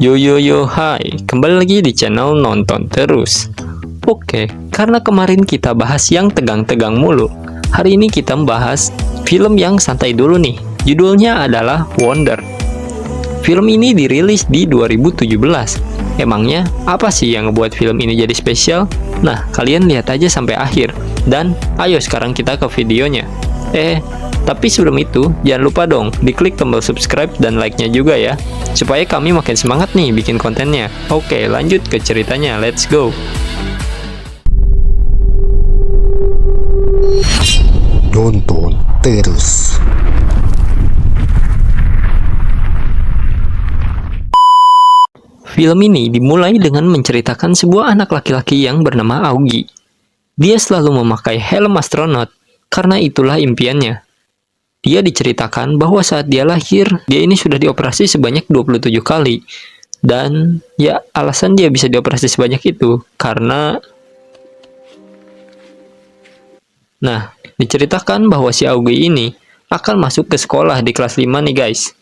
Yo yo yo, hai, kembali lagi di channel Nonton Terus. Oke, karena kemarin kita bahas yang tegang-tegang mulu, hari ini kita membahas film yang santai dulu nih. Judulnya adalah Wonder. Film ini dirilis di 2017. Emangnya apa sih yang ngebuat film ini jadi spesial? Nah, kalian lihat aja sampai akhir. Dan ayo sekarang kita ke videonya. Tapi sebelum itu, jangan lupa dong diklik tombol subscribe dan like-nya juga ya, supaya kami makin semangat nih bikin kontennya. Oke, lanjut ke ceritanya, let's go. Nonton terus. Film ini dimulai dengan menceritakan sebuah anak laki-laki yang bernama Augie. Dia selalu memakai helm astronot, karena itulah impiannya. Dia diceritakan bahwa saat dia lahir, dia ini sudah dioperasi sebanyak 27 kali. Dan ya, alasan dia bisa dioperasi sebanyak itu karena... Nah, diceritakan bahwa si Augie ini akan masuk ke sekolah di kelas 5 nih guys.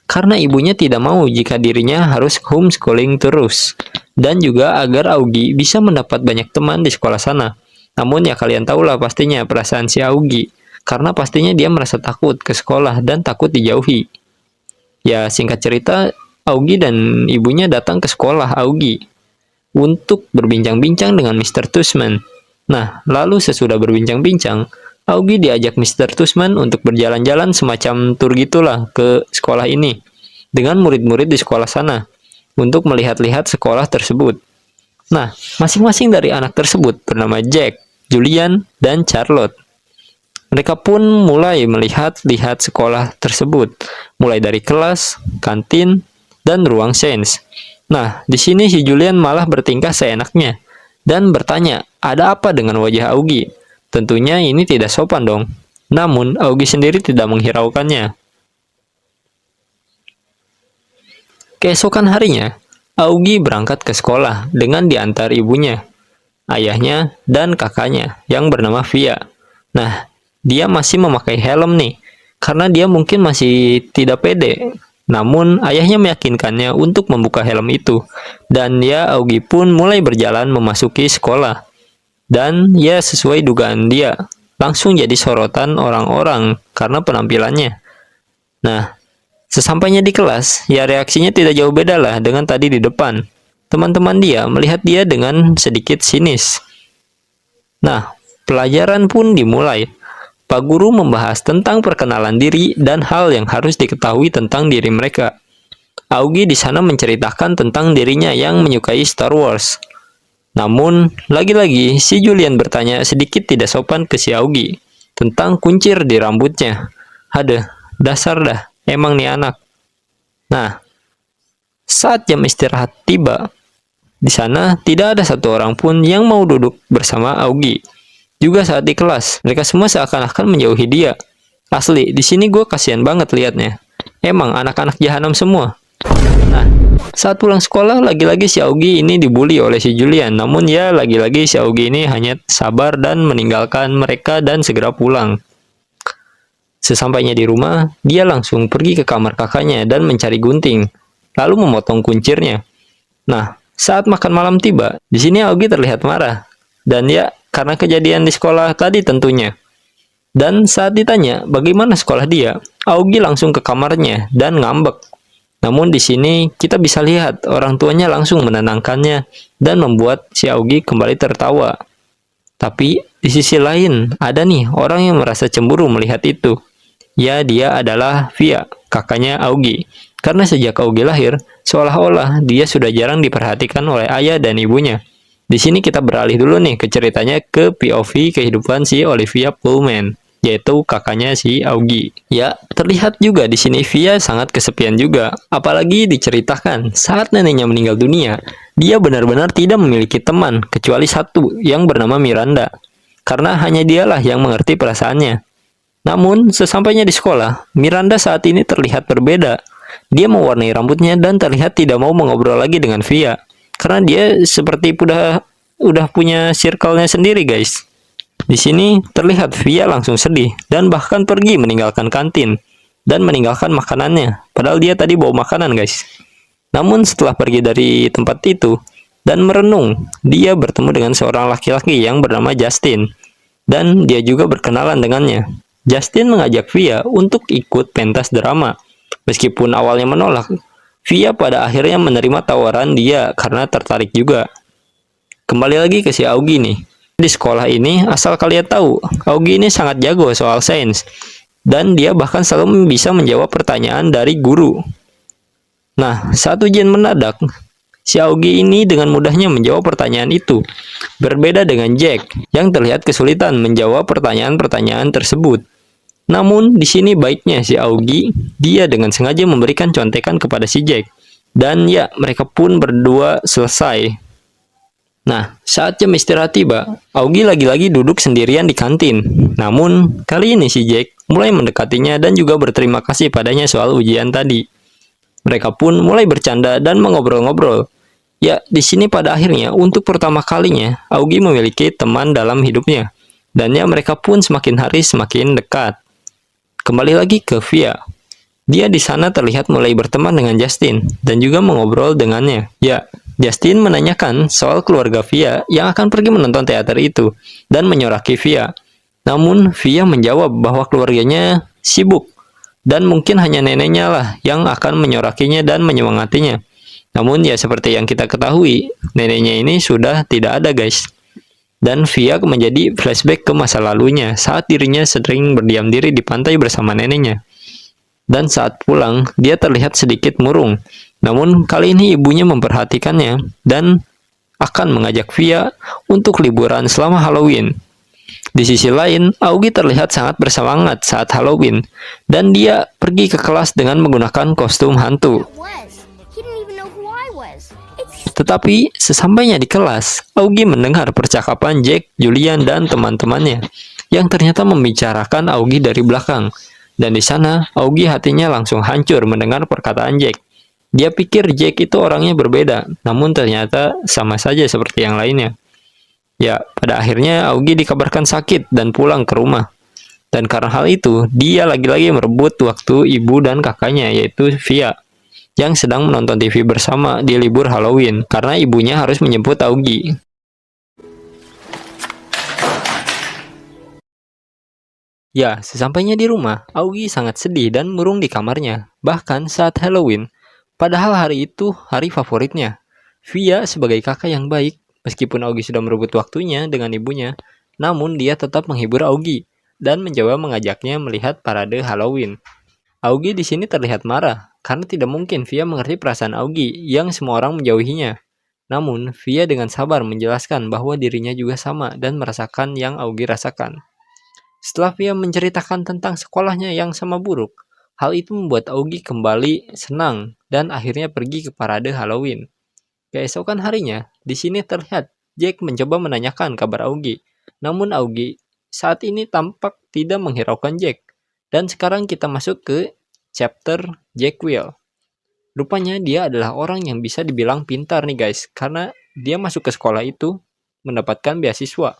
Karena ibunya tidak mau jika dirinya harus homeschooling terus. Dan juga agar Augie bisa mendapat banyak teman di sekolah sana. Namun ya kalian tahulah pastinya perasaan si Augie. Karena pastinya dia merasa takut ke sekolah dan takut dijauhi. Ya, singkat cerita, Augie dan ibunya datang ke sekolah Augie untuk berbincang-bincang dengan Mr. Tussman. Nah, lalu sesudah berbincang-bincang, Augie diajak Mr. Tussman untuk berjalan-jalan semacam tur gitulah ke sekolah ini dengan murid-murid di sekolah sana untuk melihat-lihat sekolah tersebut. Nah, masing-masing dari anak tersebut bernama Jack, Julian, dan Charlotte. Mereka pun mulai melihat-lihat sekolah tersebut, mulai dari kelas, kantin, dan ruang sains. Nah, di sini si Julian malah bertingkah seenaknya dan bertanya, ada apa dengan wajah Augie? Tentunya ini tidak sopan dong. Namun, Augie sendiri tidak menghiraukannya. Keesokan harinya, Augie berangkat ke sekolah dengan diantar ibunya, ayahnya, dan kakaknya yang bernama Via. Nah, dia masih memakai helm nih, karena dia mungkin masih tidak pede. Namun, ayahnya meyakinkannya untuk membuka helm itu. Dan ya, Augie pun mulai berjalan memasuki sekolah. Dan ya, sesuai dugaan dia, langsung jadi sorotan orang-orang karena penampilannya. Nah, sesampainya di kelas, ya reaksinya tidak jauh beda lah dengan tadi di depan. Teman-teman dia melihat dia dengan sedikit sinis. Nah, pelajaran pun dimulai. Pak Guru membahas tentang perkenalan diri dan hal yang harus diketahui tentang diri mereka. Augie di sana menceritakan tentang dirinya yang menyukai Star Wars. Namun, lagi-lagi si Julian bertanya sedikit tidak sopan ke si Augie tentang kuncir di rambutnya. Aduh, dasar dah, emang nih anak. Nah, saat jam istirahat tiba, di sana tidak ada satu orang pun yang mau duduk bersama Augie. Juga saat di kelas, mereka semua seakan-akan menjauhi dia. Asli, di sini gue kasihan banget liatnya. Emang anak-anak jahanam semua. Nah, saat pulang sekolah, lagi-lagi si Augie ini dibully oleh si Julian. Namun ya, lagi-lagi si Augie ini hanya sabar dan meninggalkan mereka dan segera pulang. Sesampainya di rumah, dia langsung pergi ke kamar kakaknya dan mencari gunting, lalu memotong kuncirnya. Nah, saat makan malam tiba, di sini Augie terlihat marah. Dan ya, karena kejadian di sekolah tadi tentunya. Dan saat ditanya bagaimana sekolah dia, Augie langsung ke kamarnya dan ngambek. Namun di sini kita bisa lihat orang tuanya langsung menenangkannya dan membuat si Augie kembali tertawa. Tapi di sisi lain ada nih orang yang merasa cemburu melihat itu. Ya, dia adalah Via, kakaknya Augie. Karena sejak Augie lahir, seolah-olah dia sudah jarang diperhatikan oleh ayah dan ibunya. Di sini kita beralih dulu nih ke ceritanya ke POV kehidupan si Olivia Pullman, yaitu kakaknya si Augie. Ya, terlihat juga di sini Via sangat kesepian juga. Apalagi diceritakan saat neneknya meninggal dunia, dia benar-benar tidak memiliki teman kecuali satu yang bernama Miranda. Karena hanya dialah yang mengerti perasaannya. Namun, sesampainya di sekolah, Miranda saat ini terlihat berbeda. Dia mewarnai rambutnya dan terlihat tidak mau mengobrol lagi dengan Via. Karena dia seperti udah punya circle-nya sendiri, guys. Di sini terlihat Via langsung sedih dan bahkan pergi meninggalkan kantin dan meninggalkan makanannya. Padahal dia tadi bawa makanan, guys. Namun setelah pergi dari tempat itu dan merenung, dia bertemu dengan seorang laki-laki yang bernama Justin. Dan dia juga berkenalan dengannya. Justin mengajak Via untuk ikut pentas drama. Meskipun awalnya menolak, Via pada akhirnya menerima tawaran dia karena tertarik juga. Kembali lagi ke si Augie nih. Di sekolah ini, asal kalian tahu, Augie ini sangat jago soal sains. Dan dia bahkan selalu bisa menjawab pertanyaan dari guru. Nah, saat ujian mendadak, si Augie ini dengan mudahnya menjawab pertanyaan itu. Berbeda dengan Jack, yang terlihat kesulitan menjawab pertanyaan-pertanyaan tersebut. Namun, di sini baiknya si Augie, dia dengan sengaja memberikan contekan kepada si Jack. Dan ya, mereka pun berdua selesai. Nah, saat jam istirahat tiba, Augie lagi-lagi duduk sendirian di kantin. Namun, kali ini si Jack mulai mendekatinya dan juga berterima kasih padanya soal ujian tadi. Mereka pun mulai bercanda dan mengobrol-ngobrol. Ya, di sini pada akhirnya untuk pertama kalinya Augie memiliki teman dalam hidupnya. Dan ya mereka pun semakin hari semakin dekat. Kembali lagi ke Via. Dia di sana terlihat mulai berteman dengan Justin dan juga mengobrol dengannya. Ya, Justin menanyakan soal keluarga Via yang akan pergi menonton teater itu dan menyoraki Via. Namun Via menjawab bahwa keluarganya sibuk dan mungkin hanya neneknya lah yang akan menyorakinya dan menyemangatinya. Namun ya seperti yang kita ketahui, neneknya ini sudah tidak ada guys. Dan Via menjadi flashback ke masa lalunya saat dirinya sering berdiam diri di pantai bersama neneknya. Dan saat pulang, dia terlihat sedikit murung. Namun kali ini ibunya memperhatikannya dan akan mengajak Via untuk liburan selama Halloween. Di sisi lain, Augie terlihat sangat bersemangat saat Halloween, dan dia pergi ke kelas dengan menggunakan kostum hantu. Tetapi, sesampainya di kelas, Augie mendengar percakapan Jack, Julian, dan teman-temannya, yang ternyata membicarakan Augie dari belakang. Dan di sana, Augie hatinya langsung hancur mendengar perkataan Jack. Dia pikir Jack itu orangnya berbeda, namun ternyata sama saja seperti yang lainnya. Ya, pada akhirnya Augie dikabarkan sakit dan pulang ke rumah. Dan karena hal itu, dia lagi-lagi merebut waktu ibu dan kakaknya, yaitu Via, yang sedang menonton TV bersama di libur Halloween, karena ibunya harus menjemput Augie. Ya, sesampainya di rumah, Augie sangat sedih dan murung di kamarnya. Bahkan saat Halloween, padahal hari itu hari favoritnya. Via sebagai kakak yang baik, meskipun Augie sudah merebut waktunya dengan ibunya, namun dia tetap menghibur Augie dan mencoba mengajaknya melihat parade Halloween. Augie di sini terlihat marah karena tidak mungkin Via mengerti perasaan Augie yang semua orang menjauhinya. Namun, Via dengan sabar menjelaskan bahwa dirinya juga sama dan merasakan yang Augie rasakan. Setelah Via menceritakan tentang sekolahnya yang sama buruk, hal itu membuat Augie kembali senang dan akhirnya pergi ke parade Halloween. Keesokan harinya, di sini terlihat Jack mencoba menanyakan kabar Augie. Namun Augie saat ini tampak tidak menghiraukan Jack. Dan sekarang kita masuk ke chapter Jack Will. Rupanya dia adalah orang yang bisa dibilang pintar nih guys, karena dia masuk ke sekolah itu mendapatkan beasiswa.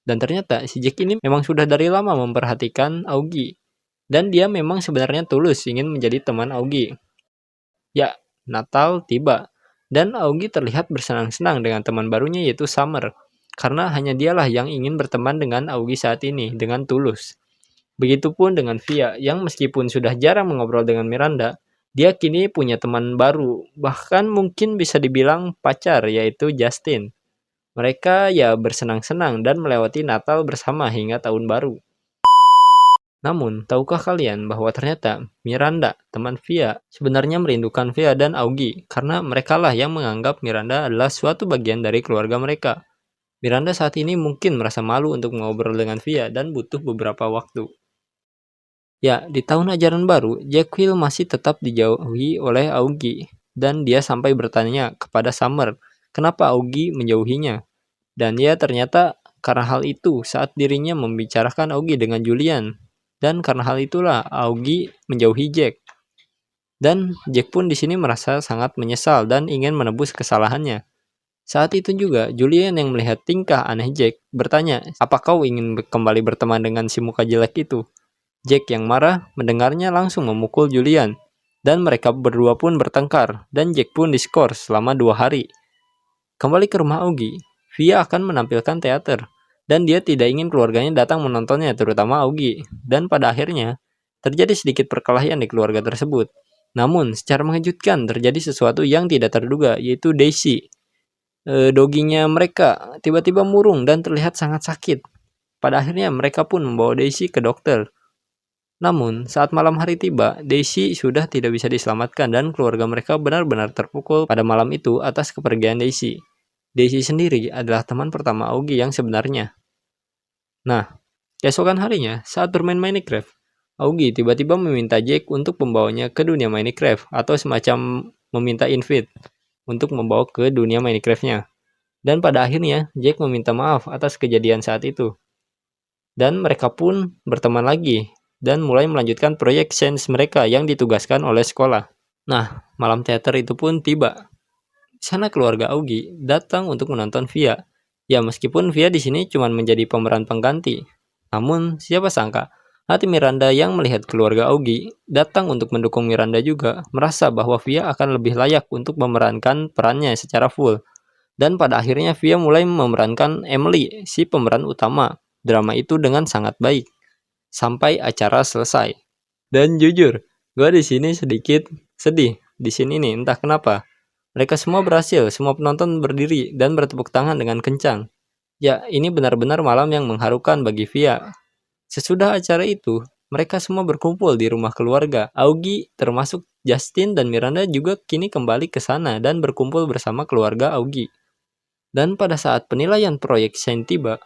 Dan ternyata si Jack ini memang sudah dari lama memperhatikan Augie. Dan dia memang sebenarnya tulus ingin menjadi teman Augie. Ya, Natal tiba. Dan Augie terlihat bersenang-senang dengan teman barunya yaitu Summer. Karena hanya dialah yang ingin berteman dengan Augie saat ini, dengan tulus. Begitupun dengan Via, yang meskipun sudah jarang mengobrol dengan Miranda, dia kini punya teman baru. Bahkan mungkin bisa dibilang pacar, yaitu Justin. Mereka ya bersenang-senang dan melewati Natal bersama hingga tahun baru. Namun, tahukah kalian bahwa ternyata Miranda, teman Via, sebenarnya merindukan Via dan Augie karena merekalah yang menganggap Miranda adalah suatu bagian dari keluarga mereka. Miranda saat ini mungkin merasa malu untuk mengobrol dengan Via dan butuh beberapa waktu. Ya, di tahun ajaran baru, Jack Will masih tetap dijauhi oleh Augie, dan dia sampai bertanya kepada Summer, kenapa Augie menjauhinya. Dan ya ternyata karena hal itu saat dirinya membicarakan Augie dengan Julian. Dan karena hal itulah Augie menjauhi Jack. Dan Jack pun di sini merasa sangat menyesal dan ingin menebus kesalahannya. Saat itu juga Julian yang melihat tingkah aneh Jack bertanya, "Apa kau ingin kembali berteman dengan si muka jelek itu?" Jack yang marah mendengarnya langsung memukul Julian. Dan mereka berdua pun bertengkar, dan Jack pun diskors selama 2 hari. Kembali ke rumah Aogi, Via akan menampilkan teater, dan dia tidak ingin keluarganya datang menontonnya, terutama Aogi. Dan pada akhirnya, terjadi sedikit perkelahian di keluarga tersebut. Namun, secara mengejutkan terjadi sesuatu yang tidak terduga, yaitu Daisy. Doginya mereka tiba-tiba murung dan terlihat sangat sakit. Pada akhirnya mereka pun membawa Daisy ke dokter. Namun, saat malam hari tiba, Daisy sudah tidak bisa diselamatkan dan keluarga mereka benar-benar terpukul pada malam itu atas kepergian Daisy. Daisy sendiri adalah teman pertama Aogi yang sebenarnya. Nah, keesokan harinya saat bermain Minecraft, Aogi tiba-tiba meminta Jack untuk membawanya ke dunia Minecraft atau semacam meminta invite untuk membawa ke dunia Minecraft-nya. Dan pada akhirnya, Jack meminta maaf atas kejadian saat itu. Dan mereka pun berteman lagi dan mulai melanjutkan proyek sains mereka yang ditugaskan oleh sekolah. Nah, malam teater itu pun tiba. Di sana keluarga Aogi datang untuk menonton Via. Ya, meskipun Via di sini cuma menjadi pemeran pengganti. Namun, siapa sangka hati Miranda yang melihat keluarga Aogi datang untuk mendukung Miranda juga merasa bahwa Via akan lebih layak untuk memerankan perannya secara full. Dan pada akhirnya Via mulai memerankan Emily, si pemeran utama drama itu dengan sangat baik. Sampai acara selesai. Dan jujur, gue di sini sedikit sedih. Di sini nih, entah kenapa. Mereka semua berhasil, semua penonton berdiri dan bertepuk tangan dengan kencang. Ya, ini benar-benar malam yang mengharukan bagi Via. Sesudah acara itu, mereka semua berkumpul di rumah keluarga. Aogi, termasuk Justin dan Miranda juga kini kembali ke sana dan berkumpul bersama keluarga Aogi. Dan pada saat penilaian proyek sains tiba,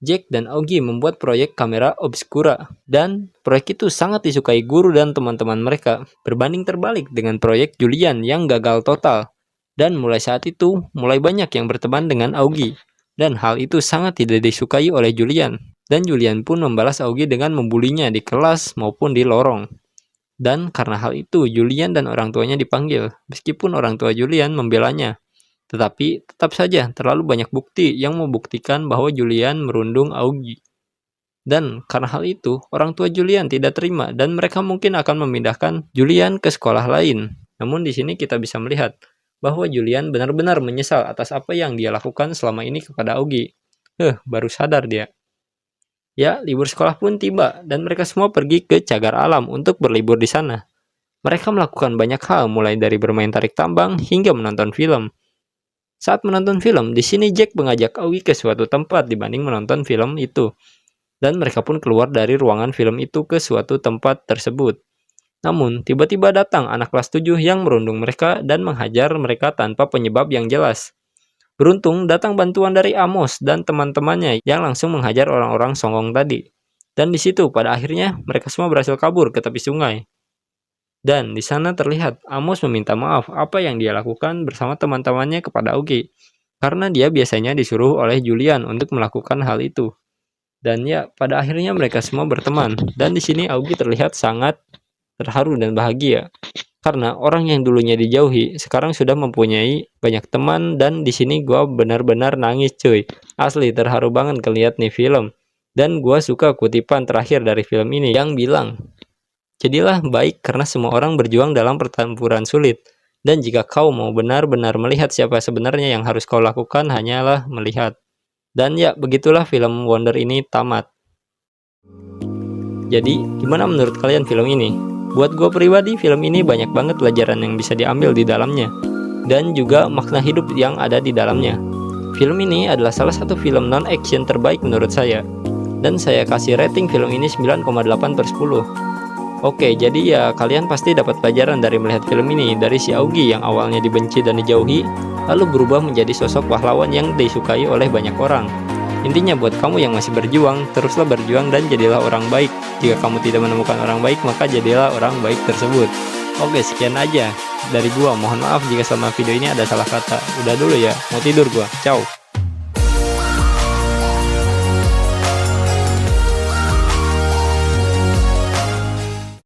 Jack dan Aogi membuat proyek kamera obscura, dan proyek itu sangat disukai guru dan teman-teman mereka, berbanding terbalik dengan proyek Julian yang gagal total. Dan mulai saat itu, mulai banyak yang berteman dengan Aogi, dan hal itu sangat tidak disukai oleh Julian. Dan Julian pun membalas Aogi dengan membulinya di kelas maupun di lorong. Dan karena hal itu, Julian dan orang tuanya dipanggil, meskipun orang tua Julian membelanya. Tetapi tetap saja terlalu banyak bukti yang membuktikan bahwa Julian merundung Aogi. Dan karena hal itu, orang tua Julian tidak terima dan mereka mungkin akan memindahkan Julian ke sekolah lain. Namun di sini kita bisa melihat bahwa Julian benar-benar menyesal atas apa yang dia lakukan selama ini kepada Aogi. Baru sadar dia. Ya, libur sekolah pun tiba dan mereka semua pergi ke cagar alam untuk berlibur di sana. Mereka melakukan banyak hal mulai dari bermain tarik tambang hingga menonton film. Saat menonton film, di sini Jack mengajak Aogi ke suatu tempat dibanding menonton film itu. Dan mereka pun keluar dari ruangan film itu ke suatu tempat tersebut. Namun, tiba-tiba datang anak kelas 7 yang merundung mereka dan menghajar mereka tanpa penyebab yang jelas. Beruntung datang bantuan dari Amos dan teman-temannya yang langsung menghajar orang-orang songong tadi. Dan di situ pada akhirnya mereka semua berhasil kabur ke tepi sungai. Dan di sana terlihat Amos meminta maaf apa yang dia lakukan bersama teman-temannya kepada Aogi. Karena dia biasanya disuruh oleh Julian untuk melakukan hal itu. Dan ya, pada akhirnya mereka semua berteman. Dan di sini Aogi terlihat sangat terharu dan bahagia. Karena orang yang dulunya dijauhi sekarang sudah mempunyai banyak teman, dan di sini gua benar-benar nangis cuy. Asli terharu banget ngeliat nih film. Dan gua suka kutipan terakhir dari film ini yang bilang, "Jadilah baik karena semua orang berjuang dalam pertempuran sulit. Dan jika kau mau benar-benar melihat siapa sebenarnya yang harus kau lakukan hanyalah melihat." Dan ya, begitulah film Wonder ini tamat. Jadi, gimana menurut kalian film ini? Buat gue pribadi, film ini banyak banget pelajaran yang bisa diambil di dalamnya. Dan juga makna hidup yang ada di dalamnya. Film ini adalah salah satu film non-action terbaik menurut saya. Dan saya kasih rating film ini 9,8/10. Oke, jadi ya kalian pasti dapat pelajaran dari melihat film ini, dari si Aogi yang awalnya dibenci dan dijauhi, lalu berubah menjadi sosok pahlawan yang disukai oleh banyak orang. Intinya buat kamu yang masih berjuang, teruslah berjuang dan jadilah orang baik. Jika kamu tidak menemukan orang baik, maka jadilah orang baik tersebut. Oke, sekian aja dari gua. Mohon maaf jika selama video ini ada salah kata. Udah dulu ya, mau tidur gua. Ciao.